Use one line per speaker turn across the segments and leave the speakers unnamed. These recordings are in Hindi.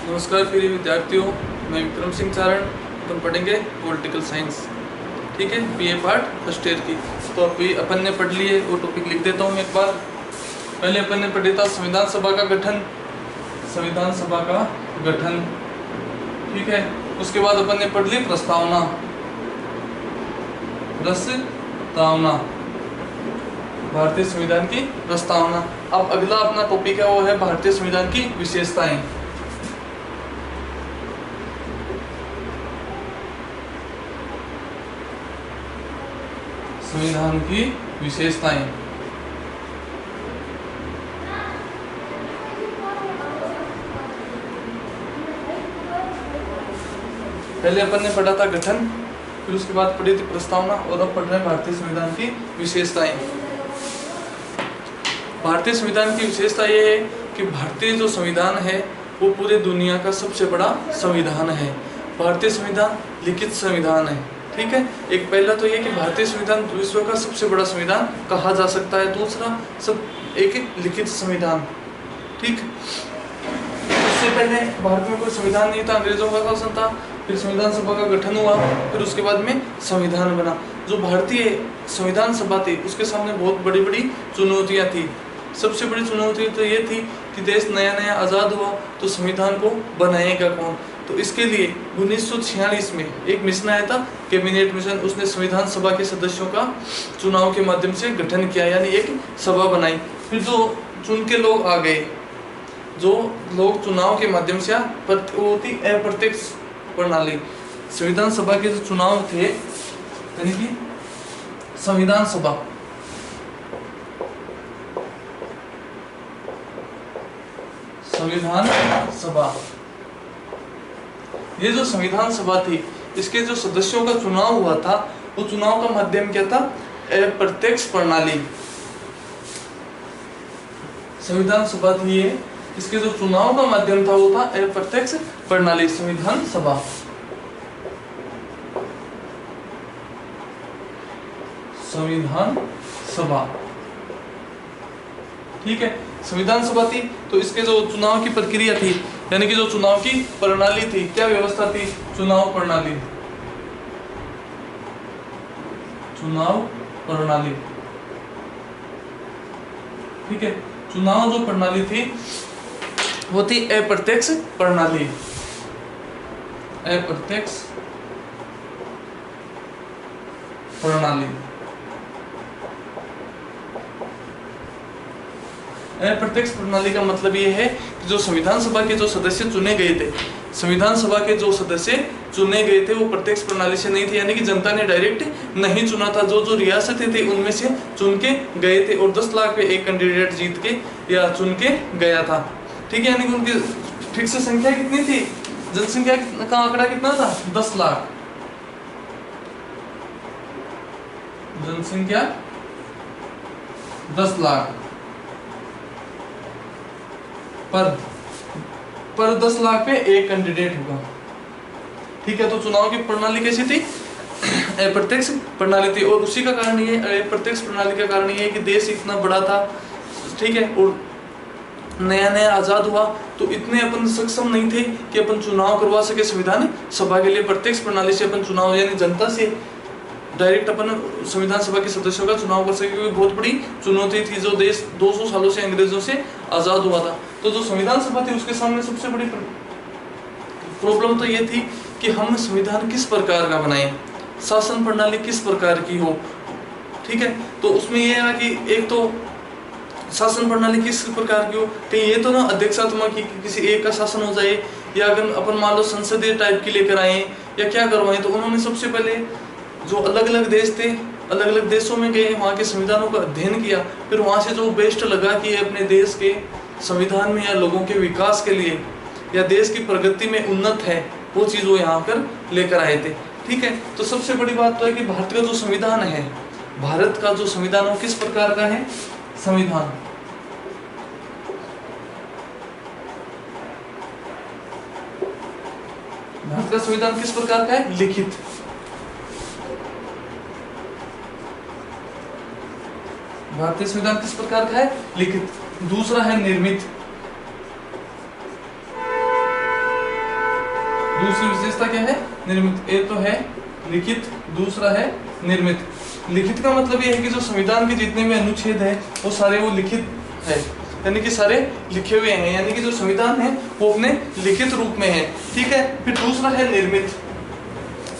नमस्कार प्रिय विद्यार्थियों, मैं विक्रम सिंह चारण। तुम पढ़ेंगे पॉलिटिकल साइंस, ठीक है, बीए पार्ट फर्स्ट ईयर की। तो अभी अपन ने पढ़ लिए, वो टॉपिक लिख देता हूँ एक बार। पहले अपन ने पढ़ा था संविधान सभा का गठन, संविधान सभा का गठन, ठीक है। उसके बाद अपन ने पढ़ ली प्रस्तावना, प्रस्तावना, भारतीय संविधान की प्रस्तावना। अब अगला अपना टॉपिक है वो है भारतीय संविधान की विशेषताएं। संविधान की विशेषताएं। पहले अपन ने पढ़ा था गठन, फिर उसके बाद पढ़ी थी प्रस्तावना, और अब पढ़ रहे हैं भारतीय संविधान की विशेषताएं। भारतीय संविधान की विशेषता यह है कि भारतीय जो संविधान है वो पूरे दुनिया का सबसे बड़ा संविधान है। भारतीय संविधान लिखित संविधान है, ठीक है। एक पहला तो ये कि भारतीय संविधान विश्व का सबसे बड़ा संविधान कहा जा सकता है। दूसरा सब एक लिखित संविधान, ठीक। इससे पहले भारत में कोई संविधान नहीं था, अंग्रेजों का शासन था, फिर संविधान सभा का गठन हुआ, फिर उसके बाद में संविधान बना। जो भारतीय संविधान सभा थी उसके सामने बहुत बड़ी बड़ी चुनौतियां थी। सबसे बड़ी चुनौती तो ये थी कि देश नया नया आज़ाद हुआ तो संविधान को बनाएगा कौन। तो इसके लिए 1946 में एक मिशन आया था, कैबिनेट मिशन। उसने संविधान सभा के सदस्यों का चुनाव के माध्यम से गठन किया, यानी एक सभा बनाई। फिर जो चुन के लोग आ गए, जो लोग चुनाव के माध्यम से वो थी अप्रत्यक्ष प्रणाली। संविधान सभा के जो चुनाव थे, यानी कि संविधान सभा, संविधान सभा, ये जो संविधान सभा थी इसके जो सदस्यों का चुनाव हुआ था वो चुनाव का माध्यम क्या था? अप्रत्यक्ष प्रणाली। संविधान सभा थी ये, इसके जो चुनाव का माध्यम था वो था अप्रत्यक्ष प्रणाली, संविधान सभा। संविधान सभा, ठीक है। संविधान सभा थी तो इसके जो चुनाव की प्रक्रिया थी, यानी कि जो चुनाव की प्रणाली थी, क्या व्यवस्था थी? चुनाव प्रणाली, चुनाव प्रणाली, ठीक है। चुनाव जो प्रणाली थी वो थी अप्रत्यक्ष प्रणाली, अप्रत्यक्ष प्रणाली। अप्रत्यक्ष प्रणाली का मतलब ये है कि जो संविधान सभा के जो सदस्य चुने गए थे, संविधान सभा के जो सदस्य चुने गए थे वो प्रत्यक्ष प्रणाली से नहीं थे, यानी कि जनता ने डायरेक्ट नहीं चुना था। जो रियासतें थी उनमें से चुन के गए थे, और 10 लाख पे एक कैंडिडेट जीत के या चुन के गया था, ठीक है। यानी कि उनकी फिक्स संख्या कितनी थी? जनसंख्या का आंकड़ा कितना था? 10 लाख। जनसंख्या 10 लाख पर 10 लाख पे एक कैंडिडेट होगा, ठीक है। तो चुनाव की प्रणाली कैसी थी? अप्रत्यक्ष प्रणाली थी। और उसी का कारण ये, अप्रत्यक्ष प्रणाली का कारण ये है कि देश इतना बड़ा था, ठीक है, और नया नया आजाद हुआ, तो इतने अपन सक्षम नहीं थे कि अपन चुनाव करवा सके संविधान सभा के लिए। प्रत्यक्ष प्रणाली से अपन चुनाव, यानी जनता से डायरेक्ट अपन संविधान सभा के सदस्यों का चुनाव कर सके, क्योंकि बहुत बड़ी चुनौती थी। जो देश 200 सालों से अंग्रेजों से आजाद हुआ था, तो जो संविधान सभा थी उसके सामने सबसे बड़ी प्रॉब्लम तो ये थी कि हम संविधान किस प्रकार का बनाएं, शासन प्रणाली किस प्रकार की हो, ठीक है। तो उसमें यह है कि एक तो शासन प्रणाली किस प्रकार की हो, कहीं ये तो ना अध्यक्षात्मक की किसी एक का शासन हो जाए, या अगर अपन मान लो संसदीय टाइप की लेकर आए या क्या करवाएं। तो उन्होंने सबसे पहले जो अलग अलग देश थे, अलग अलग देशों में गए, वहाँ के संविधानों का अध्ययन किया, फिर वहाँ से जो बेस्ट लगा कि अपने देश के संविधान में या लोगों के विकास के लिए या देश की प्रगति में उन्नत है, वो चीज़ वो यहाँ पर लेकर आए थे, ठीक है। तो सबसे बड़ी बात तो है कि भारत का जो संविधान है, भारत का जो संविधान वो किस प्रकार का है? संविधान भारत का संविधान किस प्रकार का है? लिखित। भारतीय संविधान किस प्रकार का है? लिखित। दूसरा है निर्मित। दूसरी विशेषता क्या है? निर्मित। एक तो है लिखित, दूसरा है निर्मित। लिखित का मतलब ये है कि जो संविधान के जितने भी अनुच्छेद है वो सारे वो लिखित है, यानी कि सारे लिखे हुए हैं, यानी कि जो संविधान है वो अपने लिखित रूप में है। ठीक है। फिर दूसरा है निर्मित।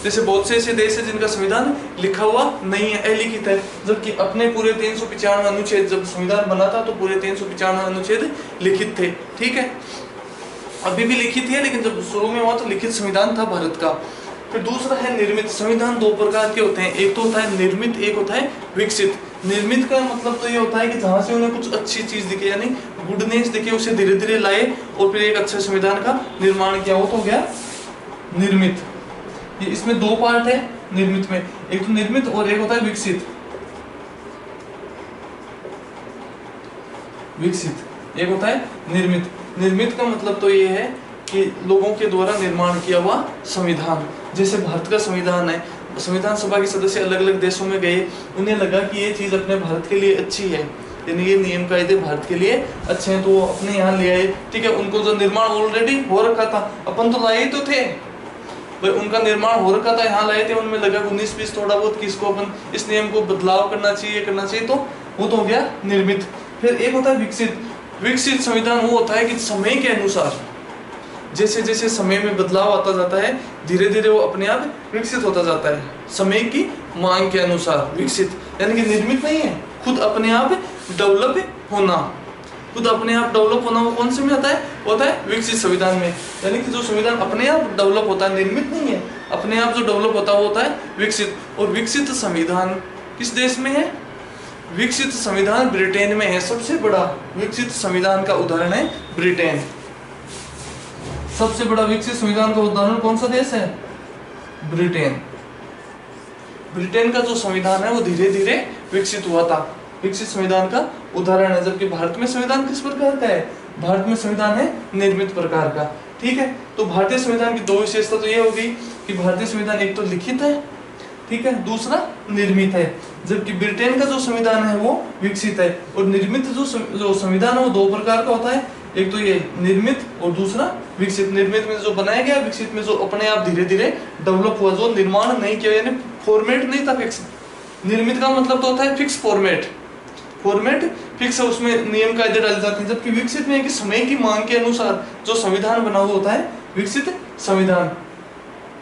जैसे बहुत से ऐसे देश है जिनका संविधान लिखा हुआ नहीं है, अलिखित है, जबकि अपने पूरे 395 अनुच्छेद, जब संविधान बना था तो पूरे 395 अनुच्छेद लिखित थे। ठीक है। अभी भी लिखित है, लेकिन जब शुरू में हुआ तो लिखित संविधान था भारत का। फिर दूसरा है निर्मित। संविधान दो प्रकार के होते हैं, एक तो होता है निर्मित, एक होता है विकसित। निर्मित का मतलब तो ये होता है कि जहां से उन्हें कुछ अच्छी चीज दिखे, यानी गुडनेस दिखे, उसे धीरे धीरे लाए और फिर एक अच्छे संविधान का निर्माण किया, वो तो हो गया निर्मित। ये इसमें दो पार्ट है निर्मित में, एक तो निर्मित और एक होता है विकसित। विकसित एक होता है निर्मित। निर्मित का मतलब तो ये है कि लोगों के द्वारा निर्माण किया हुआ संविधान। जैसे भारत का संविधान है, संविधान सभा के सदस्य अलग अलग देशों में गए, उन्हें लगा कि ये चीज अपने भारत के लिए अच्छी है, यानी ये नियम कायदे भारत के लिए अच्छे हैं, तो वो अपने यहाँ ले आए। ठीक है। उनको जो निर्माण ऑलरेडी हो रखा था, अपन तो लाए तो थे भाई, उनका निर्माण हो रखा था, यहाँ लाए थे, उनमें लगा 19-20 थोड़ा बहुत किसको अपन इस नियम को बदलाव करना चाहिए तो वो तो हो गया निर्मित। फिर एक होता है विकसित। विकसित संविधान वो होता है कि समय के अनुसार, जैसे जैसे समय में बदलाव आता जाता है, धीरे धीरे वो अपने आप विकसित होता जाता है, समय की मांग के अनुसार विकसित। यानी कि निर्मित नहीं है, खुद अपने आप डेवलप होना। खुद अपने आप डेवलप होना वो कौन से में आता है? होता है विकसित संविधान में। यानी कि जो संविधान अपने आप डेवलप होता है, निर्मित नहीं है, अपने आप जो डेवलप होता है वो होता है विकसित। और विकसित संविधान किस देश में है? विकसित संविधान ब्रिटेन में है। सबसे बड़ा विकसित संविधान का उदाहरण है ब्रिटेन। सबसे बड़ा विकसित संविधान का उदाहरण कौन सा देश है? ब्रिटेन। ब्रिटेन का जो संविधान है वो धीरे धीरे विकसित हुआ था, विकसित संविधान का उदाहरण है। जबकि भारत में संविधान किस प्रकार का है? भारत में संविधान है निर्मित प्रकार का। ठीक है। तो भारतीय संविधान की दो विशेषता तो ये होगी कि भारतीय संविधान एक तो लिखित है, ठीक है, दूसरा निर्मित है। जबकि ब्रिटेन का जो संविधान है वो विकसित है। और निर्मित जो संविधान है वो दो प्रकार का होता है, एक तो ये निर्मित और दूसरा विकसित। निर्मित में जो बनाया गया, विकसित में जो अपने आप धीरे धीरे डेवलप हुआ, जो निर्माण नहीं किया, यानी फॉर्मेट नहीं था फिक्स। निर्मित का मतलब तो होता है फिक्स फॉर्मेट, फॉर्मेट फिक्स है, उसमें नियम कायदे डाले जाते हैं। जबकि विकसित में है कि समय की मांग के अनुसार जो संविधान बना हुआ होता है विकसित संविधान।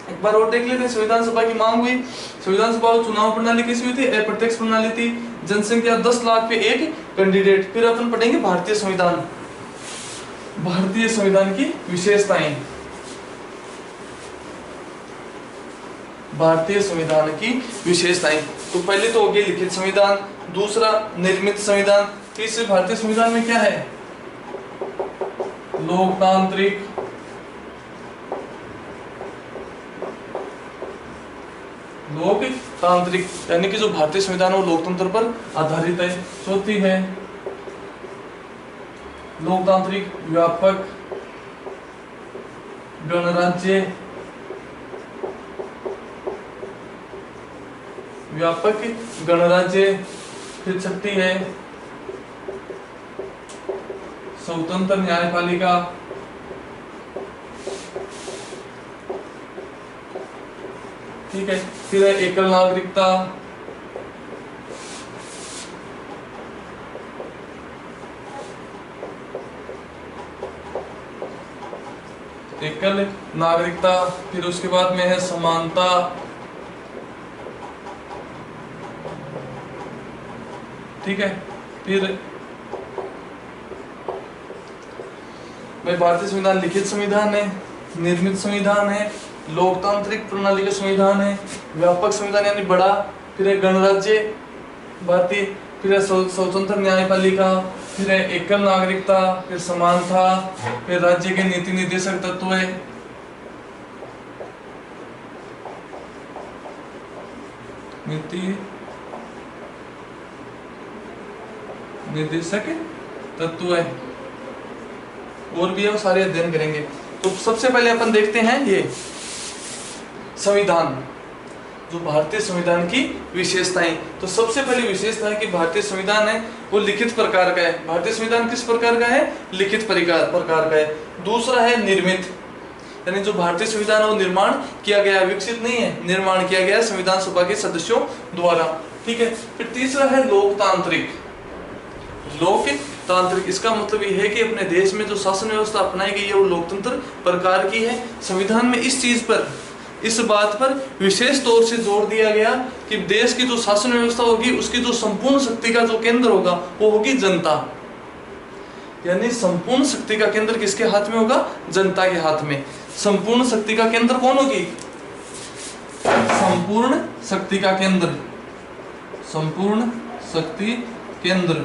एक बार और देख लेते हैं, संविधान सभा की मांग हुई। संविधान सभा चुनाव प्रणाली कैसी हुई थी? अप्रत्यक्ष प्रणाली थी। जनसंख्या 10 लाख पे एक कैंडिडेट। फिर अपन पढ़ेंगे भारतीय संविधान, भारतीय संविधान की विशेषताएं। भारतीय संविधान की विशेषताएं तो पहले तो हो गई लिखित संविधान, दूसरा निर्मित संविधान, तीसरे भारतीय संविधान में क्या है? लोकतांत्रिक, लोकतांत्रिक यानी कि जो भारतीय संविधान है वो लोकतंत्र पर आधारित है। चौथी है लोकतांत्रिक, व्यापक, गणराज्य, व्यापक गणराज्य। फिर छठी है स्वतंत्र न्यायपालिका, ठीक है। फिर है एकल नागरिकता, एकल नागरिकता। फिर उसके बाद में है समानता, ठीक है। फिर भाई भारतीय संविधान लिखित संविधान है, निर्मित संविधान है, लोकतांत्रिक प्रणाली का संविधान है, व्यापक संविधान यानी बड़ा, फिर है गणराज्य भारतीय, फिर है स्वतंत्र न्यायपालिका, फिर है एकल नागरिकता, फिर समानता, फिर राज्य के नीति निर्देशक तत्व है, नीति निर्देशक तत्व है, और भी हम सारे अध्ययन करेंगे। तो सबसे पहले अपन देखते हैं ये संविधान, जो भारतीय संविधान की विशेषताएं। तो सबसे पहली विशेषता है कि भारतीय संविधान है वो लिखित प्रकार का है। भारतीय संविधान किस प्रकार का है? लिखित प्रकार का है। दूसरा है निर्मित, यानी जो भारतीय संविधान है वो निर्माण किया गया, विकसित नहीं है, निर्माण किया गया संविधान सभा के सदस्यों द्वारा। ठीक है। फिर तीसरा है लोकतांत्रिक। लोकतांत्रिक इसका मतलब ये है कि अपने देश में जो शासन व्यवस्था अपनाई गई है वो लोकतंत्र प्रकार की है। संविधान में इस चीज पर, इस बात पर विशेष तौर से जोर दिया गया कि देश की जो शासन व्यवस्था होगी उसकी जो संपूर्ण शक्ति का जो केंद्र होगा वो होगी जनता। यानी संपूर्ण शक्ति का केंद्र किसके हाथ में होगा? जनता के हाथ में। संपूर्ण शक्ति का केंद्र कौन होगी? संपूर्ण शक्ति का केंद्र, संपूर्ण शक्ति केंद्र,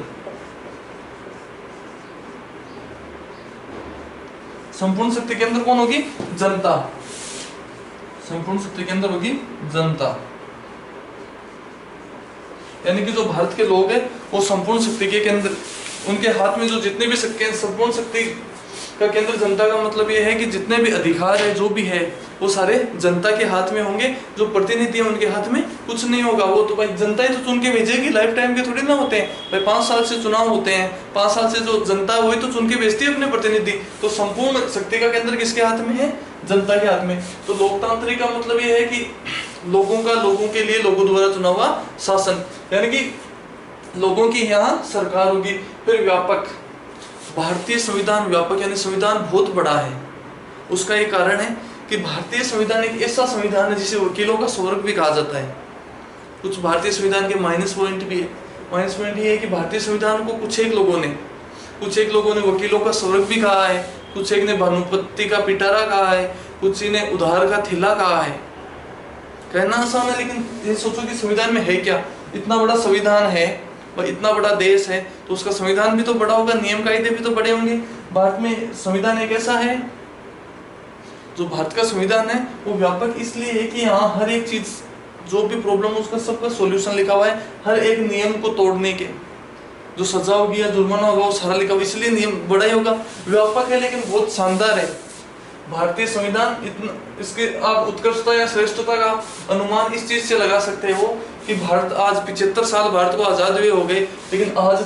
संपूर्ण शक्ति केंद्र कौन होगी? जनता। संपूर्ण शक्ति केंद्र होगी जनता। यानी कि जो भारत के लोग हैं वो संपूर्ण शक्ति के केंद्र, उनके हाथ में जो जितने भी संपूर्ण शक्ति का केंद्र जनता का मतलब ये है कि जितने भी अधिकार है जो भी है वो सारे जनता के हाथ में होंगे। जो प्रतिनिधि है उनके हाथ में कुछ नहीं होगा। वो तो भाई जनता ही तो चुन के भेजेगी, लाइफ टाइम के थोड़ी ना होते हैं भाई, 5 साल से चुनाव होते हैं, 5 साल से जो जनता है वही तो चुन के भेजती है अपने प्रतिनिधि। तो संपूर्ण शक्ति का केंद्र किसके हाथ में है? जनता के हाथ में। तो लोकतांत्रिक का मतलब ये है कि लोगों का, लोगों के लिए, लोगों द्वारा चुना हुआ शासन, यानी कि लोगों की यहाँ सरकार होगी। फिर व्यापक, भारतीय संविधान व्यापक यानी संविधान बहुत बड़ा है। उसका एक कारण है कि भारतीय संविधान एक ऐसा संविधान है जिसे वकीलों का स्वर्ग भी कहा जाता है। कुछ भारतीय संविधान के माइनस पॉइंट भी है। माइनस पॉइंट ये है कि भारतीय संविधान को कुछ एक लोगों ने वकीलों का स्वर्ग भी कहा है, कुछ एक ने भानुपत्ति का पिटारा कहा है, कुछ ने उधार का थिला कहा है। कहना आसान है लेकिन ये सोचो कि संविधान में है क्या? इतना बड़ा संविधान है और इतना बड़ा देश है तो उसका संविधान भी तो बड़ा होगा, नियम कायदे भी तो बड़े होंगे। भारत में संविधान एक ऐसा है, जो भारत का संविधान है वो व्यापक इसलिए है कि यहाँ हर एक चीज, जो भी प्रॉब्लम उसका सबका सॉल्यूशन लिखा हुआ है। हर एक नियम को तोड़ने के जो सजा होगी या जुर्माना होगा वो सारा लिखा हुआ, इसलिए नियम बड़ा ही होगा। व्यापक है लेकिन बहुत शानदार है भारतीय संविधान। इतना इसके आप उत्कृष्टता या श्रेष्ठता का अनुमान इस चीज से लगा सकते हो कि भारत आज 75 साल भारत को आजाद हुए हो गए, लेकिन आज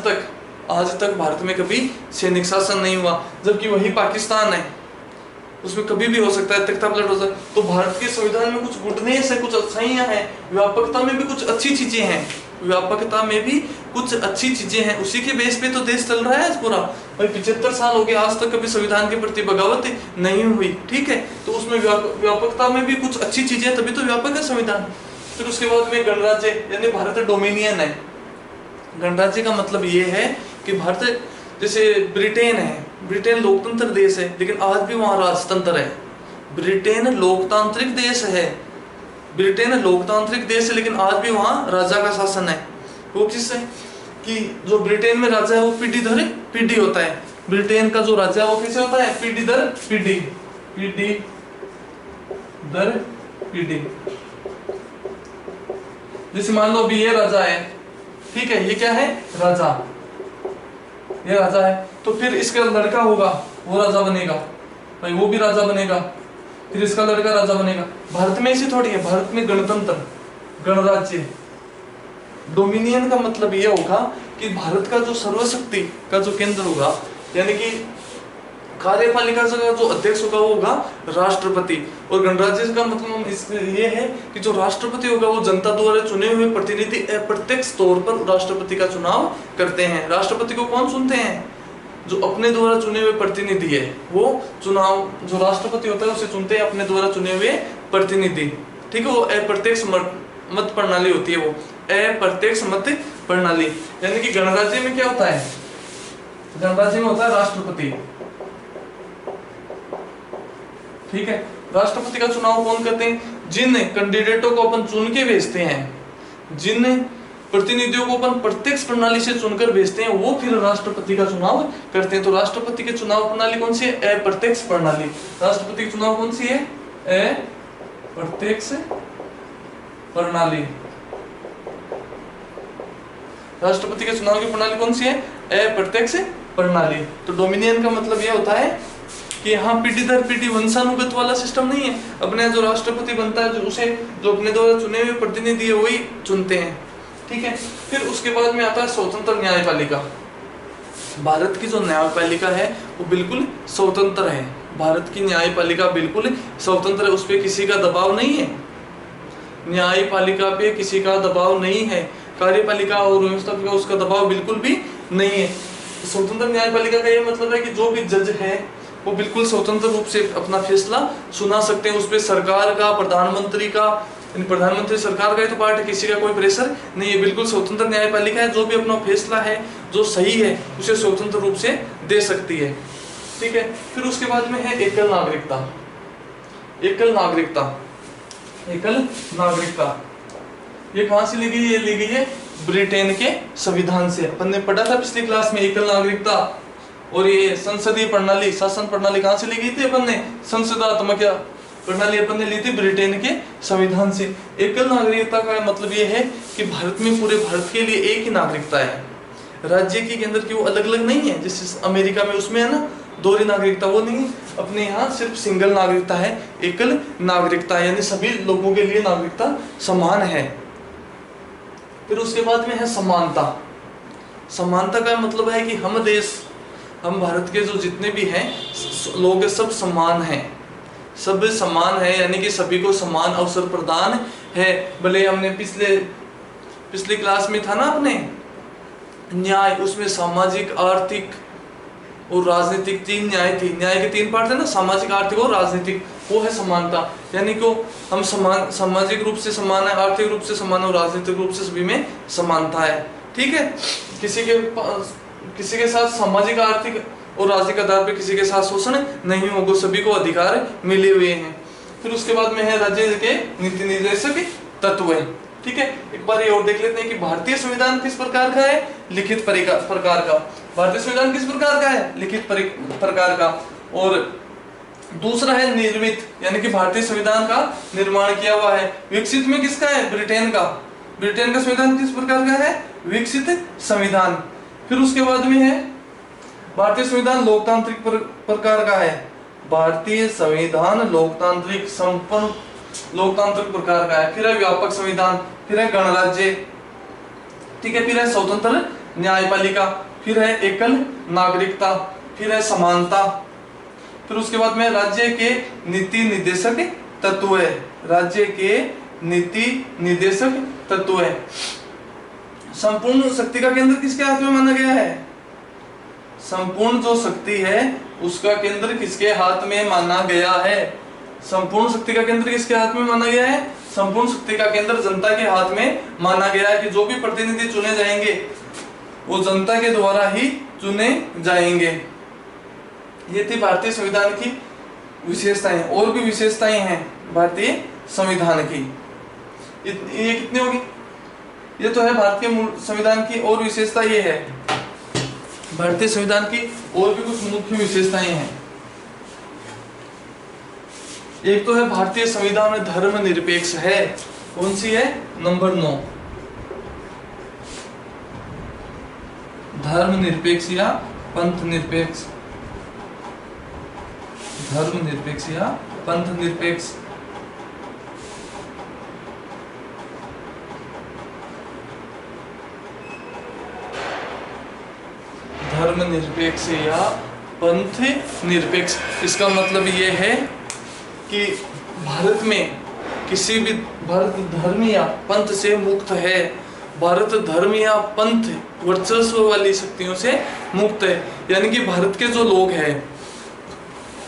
तक भारत में कभी सैनिक शासन नहीं हुआ, जबकि वही पाकिस्तान है, उसमें कभी भी हो सकता है, तख्तापलट हो सकता है। तो भारत के संविधान में कुछ गुडनेस है, कुछ अच्छाइयां हैं, व्यापकता में भी कुछ अच्छी चीजें हैं, व्यापकता में भी कुछ अच्छी चीजें हैं। उसी के बेस पे तो देश चल रहा है आज पूरा। भाई 75 साल हो गए, आज तक कभी संविधान के प्रति बगावत नहीं हुई। ठीक है, तो उसमें व्यापकता में भी कुछ अच्छी चीजें, तभी तो व्यापक है संविधान। फिर उसके बाद में गणराज्य, यानी भारत डोमिनियन है। गणराज्य का मतलब ये है कि भारत, जैसे ब्रिटेन है, ब्रिटेन लोकतंत्र देश है लेकिन आज भी वहां राजतंत्र है। ब्रिटेन लोकतांत्रिक देश है, ब्रिटेन लोकतांत्रिक देश है लेकिन आज भी वहां राजा का शासन है। वो किससे कि जो ब्रिटेन में राजा है वो पीढ़ी दर पीढ़ी होता है। ब्रिटेन का जो राजा है वो कैसे होता है? पीढ़ी दर पीढ़ी, पीढ़ी दर पीढ़ी। जैसे मान लो अभी ये राजा है, ठीक है, ये क्या है? राजा, ये राजा है, तो फिर इसका लड़का होगा वो राजा बनेगा, भाई वो भी राजा बनेगा, फिर इसका लड़का राजा बनेगा। भारत में ऐसी थोड़ी है, भारत में गणतंत्र, गणराज्य, डोमिनियन का मतलब ये होगा कि भारत का जो सर्वशक्ति का जो केंद्र होगा, यानी कि कार्यपालिका का जो अध्यक्ष होगा वो होगा राष्ट्रपति। और गणराज्य का मतलब ये है कि जो राष्ट्रपति होगा वो जनता द्वारा चुने हुए प्रतिनिधि अप्रत्यक्ष तौर पर राष्ट्रपति का चुनाव करते हैं। राष्ट्रपति को कौन चुनते हैं? जो अपने द्वारा चुने हुए प्रतिनिधि है वो चुनाव, जो राष्ट्रपति होता है उसे चुनते हैं अपने द्वारा चुने हुए प्रतिनिधि। ठीक है, वो अप्रत्यक्ष मत प्रणाली होती है, वो अप्रत्यक्ष मत प्रणाली। यानी कि गणराज्य में क्या होता है? गणराज्य में होता है राष्ट्रपति। ठीक है, राष्ट्रपति का चुनाव कौन करते हैं? जिन कैंडिडेटों को अपन चुन के भेजते हैं, जिन प्रतिनिधियों को अपन प्रत्यक्ष प्रणाली से चुनकर भेजते हैं, वो फिर राष्ट्रपति का चुनाव करते हैं। तो राष्ट्रपति के चुनाव प्रणाली कौन सी है? अप्रत्यक्ष प्रणाली। राष्ट्रपति का चुनाव कौन सी है? अप्रत्यक्ष प्रणाली। राष्ट्रपति के चुनाव की प्रणाली कौन सी है? अप्रत्यक्ष प्रणाली। तो डोमिनियन का मतलब यह होता है कि यहाँ पीढ़ी दर पीढ़ी वंशानुगत वाला सिस्टम नहीं है। अपने जो राष्ट्रपति बनता है, जो अपने द्वारा चुने हुए प्रतिनिधि है वही चुनते हैं। ठीक है, फिर उसके बाद में आता है स्वतंत्र न्यायपालिका। भारत की जो न्यायपालिका है वो बिल्कुल स्वतंत्र है। भारत की न्यायपालिका बिल्कुल स्वतंत्र है, उस पर किसी का दबाव नहीं है। न्यायपालिका पे किसी का दबाव नहीं है। कार्यपालिका और व्यवस्थापिका उसका दबाव बिल्कुल भी नहीं है। स्वतंत्र न्यायपालिका का ये मतलब है कि जो भी जज है वो बिल्कुल स्वतंत्र रूप से अपना फैसला सुना सकते हैं। उस पर सरकार का, प्रधानमंत्री का, प्रधानमंत्री सरकार का ही तो पार्ट है, किसी का कोई प्रेशर नहीं है। बिल्कुल स्वतंत्र न्यायपालिका है, जो भी अपना फैसला है जो सही है उसे स्वतंत्र रूप से दे सकती है। ठीक है, फिर उसके बाद में है एकल नागरिकता। एकल नागरिकता, एकल नागरिकता ये कहां से ली गई? ये ली गई है ब्रिटेन के संविधान से। अपन ने पढ़ा था पिछली क्लास में एकल नागरिकता। और ये संसदीय प्रणाली, शासन प्रणाली कहां से ली गई थी? अपन ने संसदात्मक प्रणाली अपन ने ली थी ब्रिटेन के संविधान से। एकल नागरिकता का मतलब ये है कि भारत में, पूरे भारत के लिए एक ही नागरिकता है, राज्य की, केंद्र की वो अलग अलग नहीं है। जैसे अमेरिका में उसमें है ना दोहरी नागरिकता, वो नहीं है। अपने यहाँ सिर्फ सिंगल नागरिकता है, एकल नागरिकता, यानी सभी लोगों के लिए नागरिकता समान है। फिर उसके बाद में है समानता। समानता का मतलब है कि हम देश, हम भारत के जो जितने भी हैं लोग सब समान हैं, सब समान है, यानी कि सभी को समान अवसर प्रदान है। भले हमने पिछली क्लास में था ना अपने न्याय, उसमें सामाजिक, आर्थिक और राजनीतिक 3 न्याय थी। न्याय के 3 पार्ट है ना, सामाजिक, आर्थिक और राजनीतिक, वो है समानता। यानी कि हम समान, सामाजिक रूप से समान है, आर्थिक रूप से समान और राजनीतिक रूप से सभी में समानता है। ठीक है, किसी के साथ सामाजिक, आर्थिक और राजनीतिक आधार पर किसी के साथ शोषण नहीं होगा, सभी को अधिकार मिले हुए हैं। फिर उसके बाद में है राज्य के नीति निर्देशक तत्व। ठीक है, एक बार ये और देख लेते हैं कि भारतीय संविधान किस प्रकार का है? लिखित प्रकार का। भारतीय संविधान किस प्रकार का है? लिखित प्रकार का। और दूसरा है निर्मित, यानी कि भारतीय संविधान का निर्माण किया हुआ है। विकसित में किसका है? ब्रिटेन का। ब्रिटेन का संविधान किस प्रकार का है? विकसित संविधान। फिर उसके बाद में है भारतीय संविधान लोकतांत्रिक प्रकार का है। भारतीय संविधान लोकतांत्रिक, संपन्न लोकतांत्रिक प्रकार का है। फिर है व्यापक संविधान, फिर है गणराज्य, ठीक है, फिर है स्वतंत्र न्यायपालिका, फिर है एकल नागरिकता, फिर है समानता। फिर उसके बाद में राज्य के नीति निर्देशक तत्व है। राज्य के नीति निर्देशक तत्व है। संपूर्ण शक्ति का केंद्र किसके हाथ में माना गया है? संपूर्ण जो शक्ति है उसका केंद्र किसके हाथ में माना गया है? संपूर्ण शक्ति का केंद्र किसके हाथ में माना गया है? संपूर्ण शक्ति का केंद्र जनता के हाथ में माना गया है कि जो भी प्रतिनिधि चुने जाएंगे वो जनता के द्वारा ही चुने जाएंगे। ये थी भारतीय संविधान की विशेषताएं। और भी विशेषताएं हैं भारतीय संविधान की। ये कितनी होगी? ये तो है भारतीय संविधान की और विशेषता ये है। भारतीय संविधान की और भी कुछ मुख्य विशेषताएं हैं। एक तो है भारतीय संविधान में धर्मनिरपेक्ष है। कौन सी है? नंबर 9, धर्मनिरपेक्ष या पंथ निरपेक्ष। धर्मनिरपेक्ष या पंथ निरपेक्ष। धर्मनिरपेक्ष या पंथ निरपेक्ष, इसका मतलब ये है कि भारत में किसी भी, भारत धर्म या पंथ से मुक्त है। भारत धर्म या पंथ वर्चस्व वाली शक्तियों से मुक्त है। यानी कि भारत के जो लोग हैं,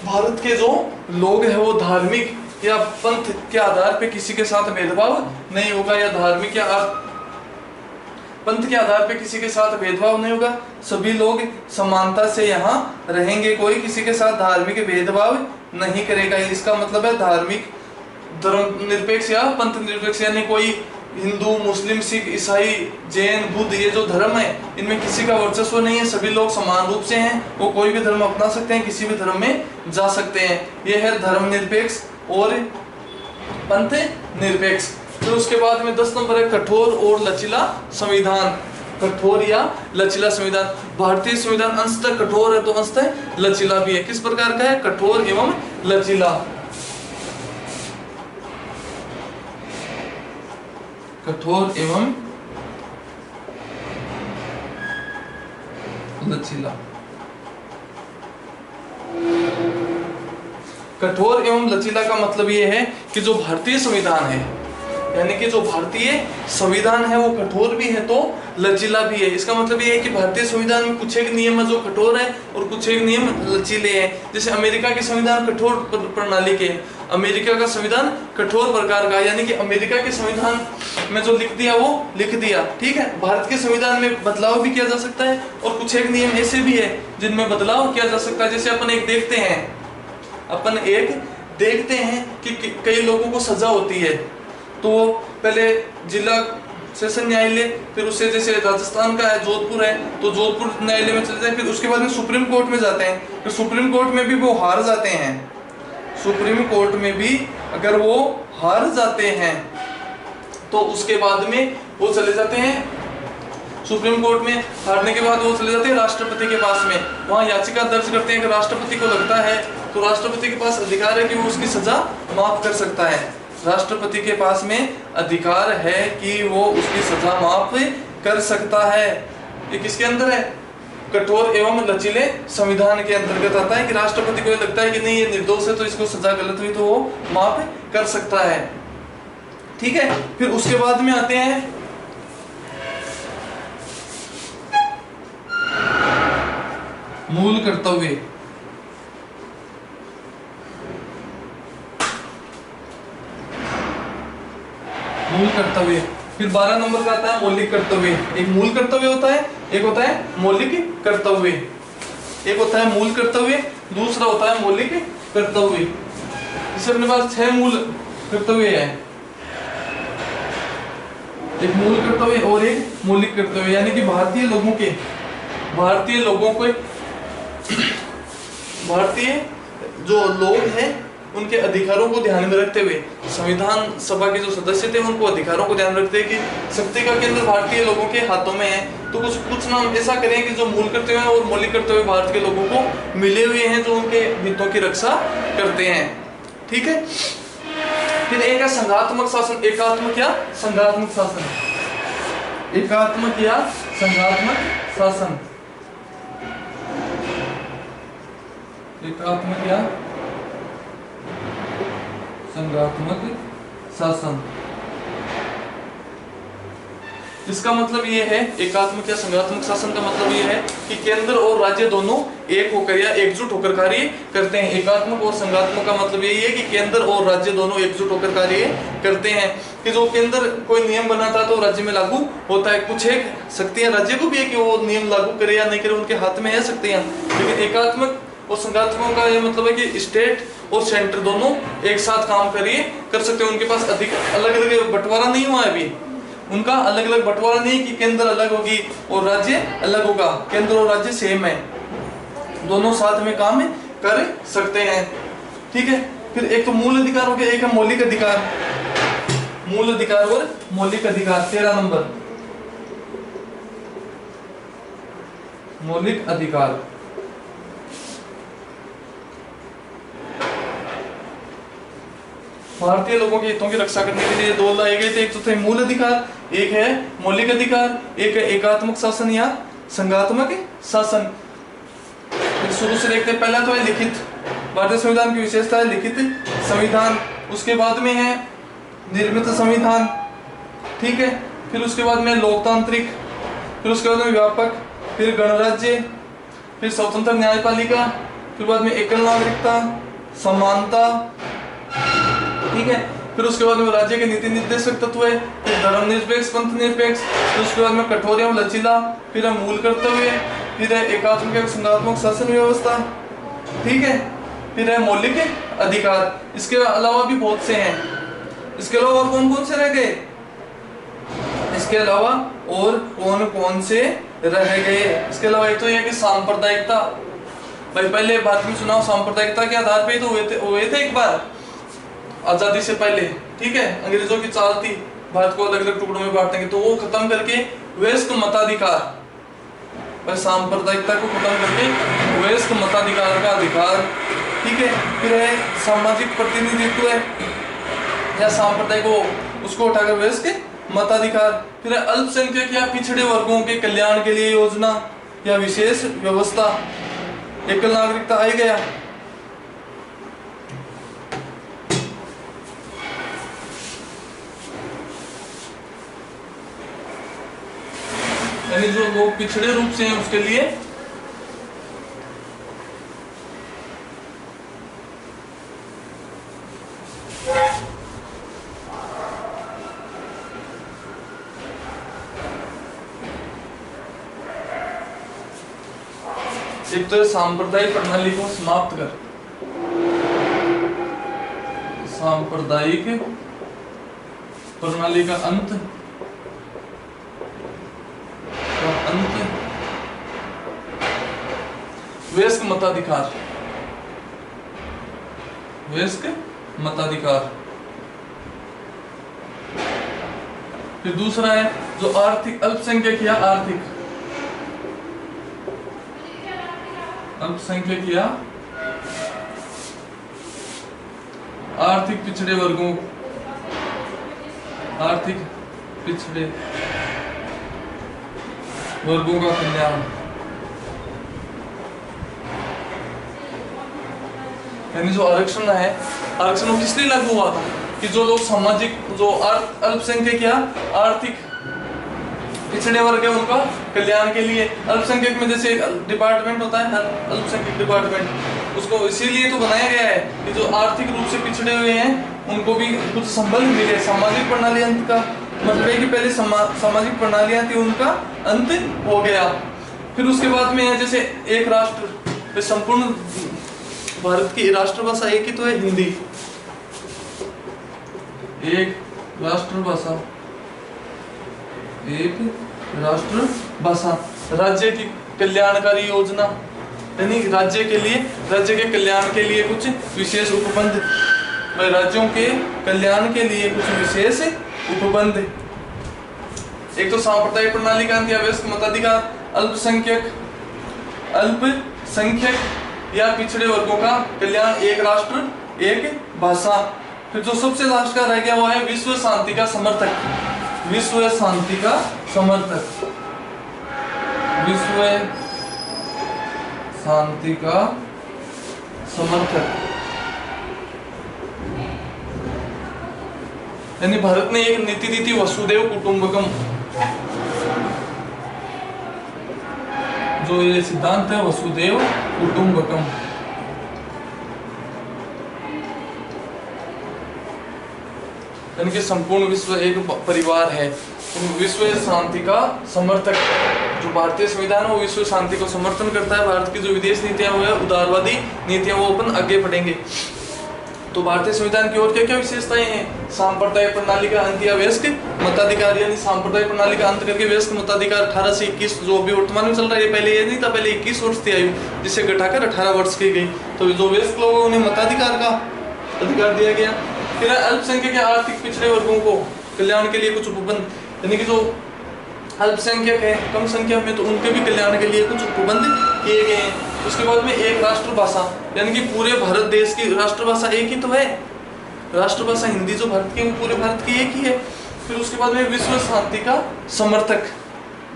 भारत के जो लोग हैं वो धार्मिक या पंथ के आधार पे किसी के साथ भेदभाव नहीं होगा, या धार्मिक या पंथ के आधार पे किसी के साथ भेदभाव नहीं होगा। सभी लोग समानता से यहाँ रहेंगे, कोई किसी के साथ धार्मिक भेदभाव नहीं करेगा। इसका मतलब है धार्मिक धर्म निरपेक्ष या पंथ निरपेक्ष, यानी कोई हिंदू, मुस्लिम, सिख, ईसाई, जैन, बुद्ध, ये जो धर्म है इनमें किसी का वर्चस्व नहीं है। सभी लोग समान रूप से हैं, वो कोई भी धर्म अपना सकते हैं, किसी भी धर्म में जा सकते हैं। ये है धर्मनिरपेक्ष और पंथ निरपेक्ष। फिर उसके बाद में 10 नंबर है कठोर और लचीला संविधान। कठोर या लचीला संविधान। भारतीय संविधान अंशतः कठोर है तो अंशतः लचीला भी है। किस प्रकार का है? कठोर एवं लचीला। कठोर एवं लचीला। कठोर एवं लचीला का मतलब ये है कि जो भारतीय संविधान है, यानी कि जो भारतीय संविधान है वो कठोर भी है तो लचीला भी है। इसका मतलब ये है कि भारतीय संविधान में कुछ एक नियम है जो कठोर है और कुछ एक नियम लचीले हैं। जैसे अमेरिका के संविधान कठोर प्रणाली के, अमेरिका का संविधान कठोर प्रकार का, यानी कि अमेरिका के संविधान में जो लिख दिया वो लिख दिया, ठीक है। भारत के संविधान में बदलाव भी किया जा सकता है और कुछ एक नियम ऐसे भी है जिनमें बदलाव किया जा सकता है। जैसे अपन एक देखते हैं कि कई लोगों को सजा होती है, तो पहले जिला सेशन न्यायालय, फिर उससे जैसे राजस्थान का है जोधपुर है तो जोधपुर न्यायालय में चले जाए, फिर उसके बाद में सुप्रीम कोर्ट में जाते हैं, फिर सुप्रीम कोर्ट में भी वो हार जाते हैं। सुप्रीम कोर्ट में भी अगर वो हार जाते हैं तो उसके बाद में वो चले जाते हैं, सुप्रीम कोर्ट में हारने के बाद वो चले जाते हैं राष्ट्रपति के पास में, वहाँ याचिका दर्ज करते हैं कि राष्ट्रपति को लगता है, तो राष्ट्रपति के पास अधिकार है कि वो उसकी सजा माफ कर सकता है। राष्ट्रपति के पास में अधिकार है कि वो उसकी सजा माफ कर सकता है। ये किसके अंदर है? कठोर एवं लचीले संविधान के अंतर्गत आता है कि राष्ट्रपति को लगता है कि नहीं ये निर्दोष है तो इसको सजा गलत हुई तो वो माफ कर सकता है, ठीक है। फिर उसके बाद में आते हैं मूल कर्तव्य। मूल कर्तव्य, फिर 12 नंबर का आता है मौलिक कर्तव्य। एक मूल कर्तव्य होता है, एक होता है मौलिक कर्तव्य। एक होता है मूल कर्तव्य, दूसरा होता है मौलिक कर्तव्य। इसे अपने पास 6 मूल कर्तव्य है, एक मूल कर्तव्य और एक मौलिक कर्तव्य, यानी कि भारतीय जो लोग हैं उनके अधिकारों को ध्यान में रखते हुए, संविधान सभा के जो सदस्य थे उनको अधिकारों को ध्यान रखते हैं कि शक्ति का केंद्र भारतीय लोगों के हाथों में है, तो कुछ नाम ऐसा करें कि जो मूल कर्तव्य और मौलिक कर्तव्य भारत के लोगों को मिले हुए हैं, जो उनके हितों की रक्षा करते हैं, ठीक है। फिर एक है संघात्मक शासन, एकात्मक या संघात्मक शासन। एकात्मक या संघात्मक शासन, एकात्मक या संघात्मक शासन। इसका मतलब ये है, एकात्मक या संघात्मक शासन का मतलब ये है कि केंद्र और राज्य दोनों एक होकर या एकजुट होकर कार्य करते हैं। एकात्मक और संघात्मक का मतलब यही है कि केंद्र और राज्य दोनों एकजुट होकर कार्य करते हैं, कि जो केंद्र कोई नियम बनाता तो राज्य में लागू होता है। कुछ एक शक्तियां राज्य को भी है कि वो नियम लागू करे या नहीं करे, उनके हाथ में है शक्तियां, लेकिन एकात्मक और संघात्मक का ये मतलब है कि स्टेट और सेंटर दोनों एक साथ काम कर सकते हैं। उनके पास अधिक अलग अलग बंटवारा नहीं हुआ है अभी, उनका अलग अलग बंटवारा नहीं कि केंद्र अलग होगी और राज्य अलग होगा, केंद्र और राज्य सेम है, दोनों साथ में काम कर सकते हैं, ठीक है। फिर एक तो मूल अधिकार हो गया, एक है मौलिक अधिकार। मूल अधिकार और मौलिक अधिकार 13 नंबर, मौलिक अधिकार। भारतीय लोगों के हितों की रक्षा करने के लिए 2 लाए गए थे, एक तो थे मूल अधिकार, एक है मौलिक अधिकार, एक है एकात्मक शासन या संघात्मक शासन। शुरू से देखते हैं, पहला तो है लिखित, भारतीय संविधान की विशेषता है लिखित संविधान, उसके बाद में है निर्मित संविधान, ठीक है। फिर उसके बाद में लोकतांत्रिक, फिर उसके बाद में व्यापक, फिर गणराज्य, फिर स्वतंत्र न्यायपालिका, फिर बाद में एकल नागरिकता, समानता, ठीक है। फिर उसके बाद में राज्य के नीति निर्देशक तत्व है, फिर धर्मनिरपेक्ष, पंथ निरपेक्ष, फिर उसके बाद में कठोर एवं लचीला, फिर है मूल कर्तव्य, फिर है एकात्मक एवं संघात्मक शासन व्यवस्था, ठीक है। फिर है मौलिक अधिकार। इसके अलावा भी बहुत से हैं, इसके अलावा और कौन कौन से रह गए? इसके अलावा और कौन कौन से रह गए? इसके अलावा एक तो यह कि सांप्रदायिकता, भाई पहले बात में सुनाओ, सांप्रदायिकता के आधार पे तो हुए थे एक बार आजादी से पहले, ठीक है। अंग्रेजों की चाल थी भारत को अलग अलग टुकड़ों में बांटने की, तो वो खत्म करके वयस्क मताधिकार, पर सांप्रदायिकता को खत्म करके वयस्क मताधिकार का अधिकार, ठीक है। फिर है सामाजिक प्रतिनिधित्व है या सांप्रदायिक को उसको उठाकर वयस्क मताधिकार। फिर है अल्पसंख्यक या पिछड़े वर्गों के कल्याण के लिए योजना, या विशेष व्यवस्था, एकल नागरिकता आ गया। यानी जो लोग पिछड़े रूप से हैं उसके लिए एक तो सांप्रदायिक प्रणाली को समाप्त कर, सांप्रदायिक प्रणाली का अंत, वयस्क मताधिकार, वयस्क मताधिकार। फिर दूसरा है जो आर्थिक अल्पसंख्यक या आर्थिक अल्पसंख्यक या आर्थिक पिछड़े वर्गों, आर्थिक पिछड़े वर्गों का कल्याण। यानी जो आरक्षण है, आरक्षण किस लिए लागू हुआ था कि जो लोग सामाजिक, जो अल्पसंख्यक या आर्थिक पिछड़े वर्ग है उनका कल्याण के लिए। अल्पसंख्यक में जैसे डिपार्टमेंट होता है अल्पसंख्यक डिपार्टमेंट, उसको इसीलिए तो बनाया गया है कि जो आर्थिक रूप से पिछड़े हुए हैं उनको भी कुछ संबल मिले। सामाजिक प्रणाली अंत का मतलब है कि पहले सामाजिक प्रणालियां थी उनका अंत हो गया। फिर उसके बाद में है जैसे एक राष्ट्र, संपूर्ण भारत की राष्ट्रभाषा एक ही तो है हिंदी, एक राष्ट्रभाषा, एक राष्ट्रभाषा। राज्य की कल्याणकारी योजना, यानी राज्य के लिए, राज्य के कल्याण के लिए कुछ विशेष उपबंध, राज्यों के कल्याण के लिए कुछ विशेष उपबंध। एक तो सांप्रदायिक प्रणाली का अंत या वयस्क मताधिकार, अल्पसंख्यक या पिछड़े वर्गों का कल्याण, एक राष्ट्र एक भाषा। फिर जो सबसे लास्ट का रह गया वो है विश्व शांति का समर्थक, विश्व शांति का समर्थक, विश्व शांति का समर्थक। यानी भारत ने एक नीति दी थी वसुदेव कुटुंबकम, जो ये सिद्धांत है वसुदेव कुटुंबकम। यानी कि संपूर्ण विश्व एक परिवार है। विश्व शांति का समर्थक, जो भारतीय संविधान है वो विश्व शांति को समर्थन करता है। भारत की जो विदेश नीतियां वो है उदारवादी नीतियां, वो अपन आगे बढ़ेंगे। तो भारतीय संविधान की और क्या क्या विशेषताएं हैं? सांप्रदायिक प्रणाली का अंत या वयस्क मताधिकार, यानी सांप्रदायिक प्रणाली का अंत करके वयस्क मताधिकार 18 से 21, जो अभी वर्तमान में चल रहा है, पहले ये नहीं था, पहले 21 वर्ष थी आयु, जिसे घटाकर 18 वर्ष की गई। तो जो वयस्क लोग उन्हें मताधिकार का अधिकार दिया गया। फिर अल्पसंख्यक या आर्थिक पिछड़े वर्गों को कल्याण के लिए कुछ उपबंध, यानी कि जो अल्पसंख्यक है, कम संख्या में, तो उनके भी कल्याण के लिए कुछ उपबंध किए गए हैं। उसके बाद में एक राष्ट्रभाषा, यानी कि पूरे भारत देश की राष्ट्रभाषा एक ही तो है, राष्ट्रभाषा हिंदी जो भारत की, वो पूरे भारत की एक ही है। फिर उसके बाद में विश्व शांति का समर्थक,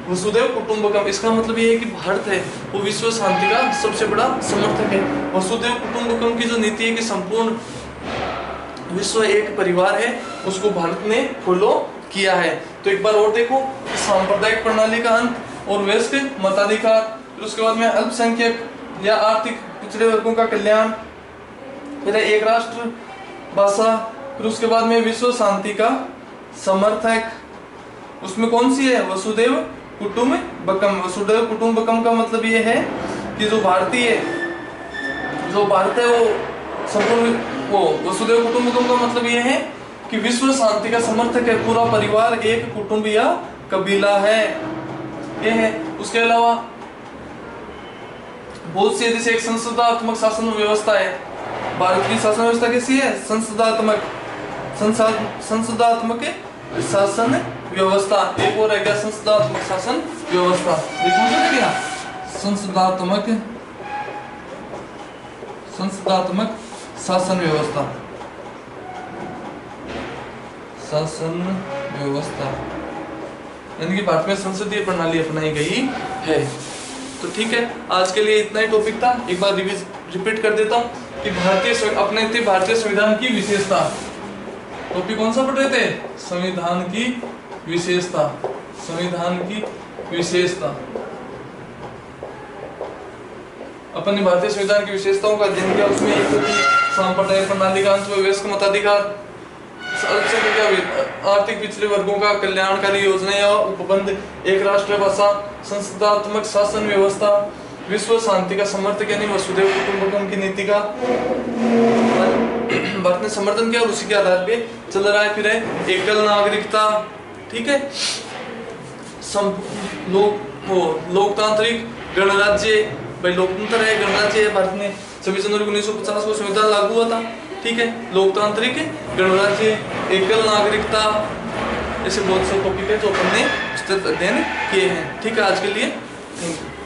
वसुदेव कुटुंबकम। इसका मतलब ये है कि भारत है वो विश्व शांति का सबसे बड़ा समर्थक है। वसुदेव कुटुंबकम की जो नीति है कि संपूर्ण विश्व एक परिवार है, उसको भारत ने फॉलो किया है। तो एक बार और देखो, सांप्रदायिक प्रणाली का अंत और वयस्क मताधिकार, फिर उसके बाद में अल्पसंख्यक या आर्थिक पिछड़े वर्गों का कल्याण, फिर एक राष्ट्र भाषा, फिर उसके बाद में विश्व शांति का समर्थक। उसमें कौन सी है? वसुदेव कुटुंबकम। वसुदेव कुटुंबकम का मतलब ये है कि जो भारत है वो संपूर्ण, वो वसुदेव कुटुंबकम का मतलब ये है कि विश्व शांति का समर्थक है, पूरा परिवार एक कुटुंब या कबीला है, ये है। उसके अलावा बहुत सी, जैसे एक संसदात्मक शासन व्यवस्था है। भारत की शासन व्यवस्था कैसी है? संसदात्मक शासन व्यवस्था। एक और है क्या? संसदात्मक शासन व्यवस्था। क्या संसदात्मक शासन व्यवस्था, शासन व्यवस्था, यानी कि भारत में संसदीय प्रणाली अपनाई गई है। तो ठीक है, आज के लिए इतना ही टॉपिक था। एक बार रिपीट कर देता हूँ कि भारतीय संविधान की विशेषता। टॉपिक कौन सा पढ़ रहे थे? संविधान की विशेषता। संविधान की विशेषता। अपन ने भारतीय संविधान की विशेषताओं का अध्ययन किया। उसमें एक होती सांप्रदायिक प्रणाली का अंश, वयस्क मताधिकार, आर्थिक पिछड़े वर्गों का कल्याणकारी योजना या उपबंध, एक राष्ट्र भाषा, संसदात्मक शासन व्यवस्था, विश्व शांति का समर्थक यानी वसुधैव कुटुंबकम की नीति का भारत ने समर्थन किया और उसी के आधार पे चल रहा है। फिर है एकल नागरिकता, ठीक है, लोकतांत्रिक गणराज्य, भाई लोकतंत्र है, गणराज्य है। भारत में 26 जनवरी 1950 को संविधान लागू हुआ था, ठीक है। लोकतांत्रिक गणराज्य, एकल नागरिकता, ऐसे बहुत से टॉपिक है जो अपन ने अध्ययन किए हैं, ठीक है। आज के लिए थैंक यू।